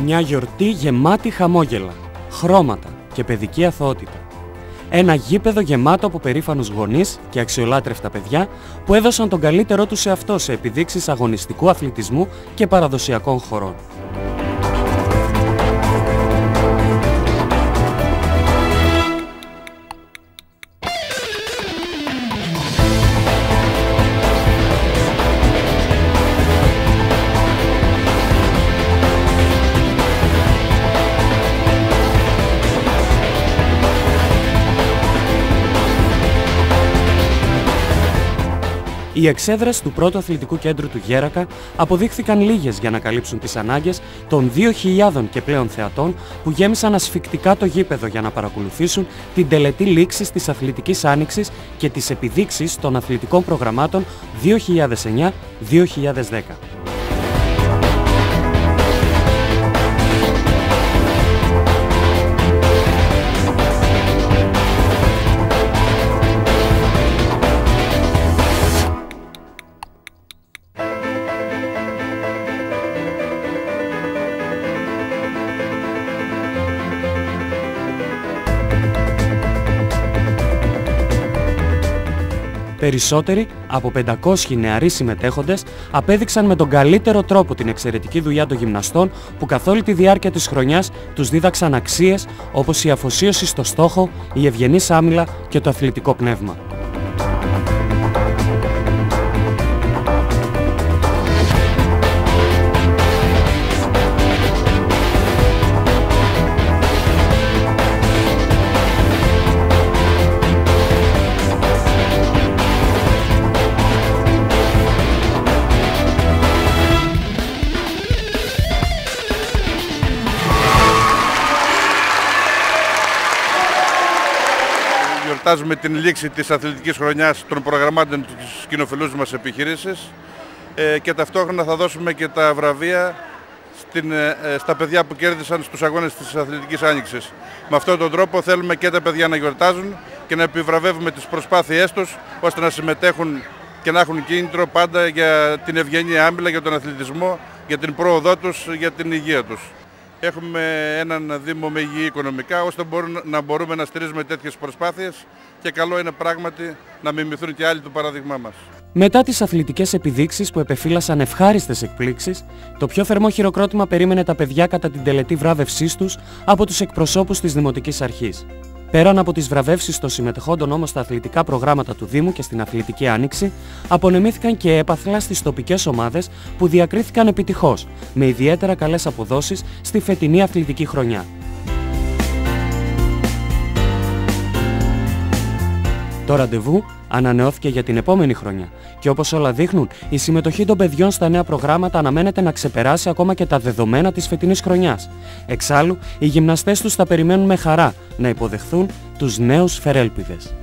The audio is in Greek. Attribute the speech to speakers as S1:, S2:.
S1: Μια γιορτή γεμάτη χαμόγελα, χρώματα και παιδική αθωότητα. Ένα γήπεδο γεμάτο από περήφανους γονείς και αξιολάτρευτα παιδιά που έδωσαν τον καλύτερό τους σε αυτό σε επιδείξεις αγωνιστικού αθλητισμού και παραδοσιακών χωρών. Οι εξέδρες του πρώτου αθλητικού κέντρου του Γέρακα αποδείχθηκαν λίγες για να καλύψουν τις ανάγκες των 2.000 και πλέον θεατών που γέμισαν ασφικτικά το γήπεδο για να παρακολουθήσουν την τελετή λήξης της Αθλητικής Άνοιξης και τις επιδείξεις των αθλητικών προγραμμάτων 2009-2010. Περισσότεροι από 500 νεαροί συμμετέχοντες απέδειξαν με τον καλύτερο τρόπο την εξαιρετική δουλειά των γυμναστών που καθ' όλη τη διάρκεια της χρονιάς τους δίδαξαν αξίες όπως η αφοσίωση στο στόχο, η ευγενής άμυλα και το αθλητικό πνεύμα.
S2: Γιορτάζουμε την λήξη της αθλητικής χρονιάς των προγραμμάτων της κοινοφιλούς μας επιχειρήσης και ταυτόχρονα θα δώσουμε και τα βραβεία στα παιδιά που κέρδισαν στους αγώνες της Αθλητικής Άνοιξης. Με αυτόν τον τρόπο θέλουμε και τα παιδιά να γιορτάζουν και να επιβραβεύουμε τις προσπάθειές τους ώστε να συμμετέχουν και να έχουν κίνητρο πάντα για την ευγενή άμυλα, για τον αθλητισμό, για την πρόοδό τους, για την υγεία τους. Έχουμε έναν Δήμο με υγιή οικονομικά, ώστε να μπορούμε να στηρίζουμε τέτοιες προσπάθειες και καλό είναι πράγματι να μιμηθούν και άλλοι το παράδειγμά μας.
S1: Μετά τις αθλητικές επιδείξεις που επεφύλασαν ευχάριστες εκπλήξεις, το πιο θερμό χειροκρότημα περίμενε τα παιδιά κατά την τελετή βράβευσής τους από τους εκπροσώπους της Δημοτικής Αρχής. Πέραν από τις βραβεύσεις των συμμετεχόντων όμως στα αθλητικά προγράμματα του Δήμου και στην Αθλητική Άνοιξη, απονεμήθηκαν και έπαθλα στις τοπικές ομάδες που διακρίθηκαν επιτυχώς, με ιδιαίτερα καλές αποδόσεις στη φετινή αθλητική χρονιά. Το ραντεβού ανανεώθηκε για την επόμενη χρονιά και όπως όλα δείχνουν, η συμμετοχή των παιδιών στα νέα προγράμματα αναμένεται να ξεπεράσει ακόμα και τα δεδομένα της φετινής χρονιάς. Εξάλλου, οι γυμναστές τους θα περιμένουν με χαρά να υποδεχθούν τους νέους φερέλπιδες.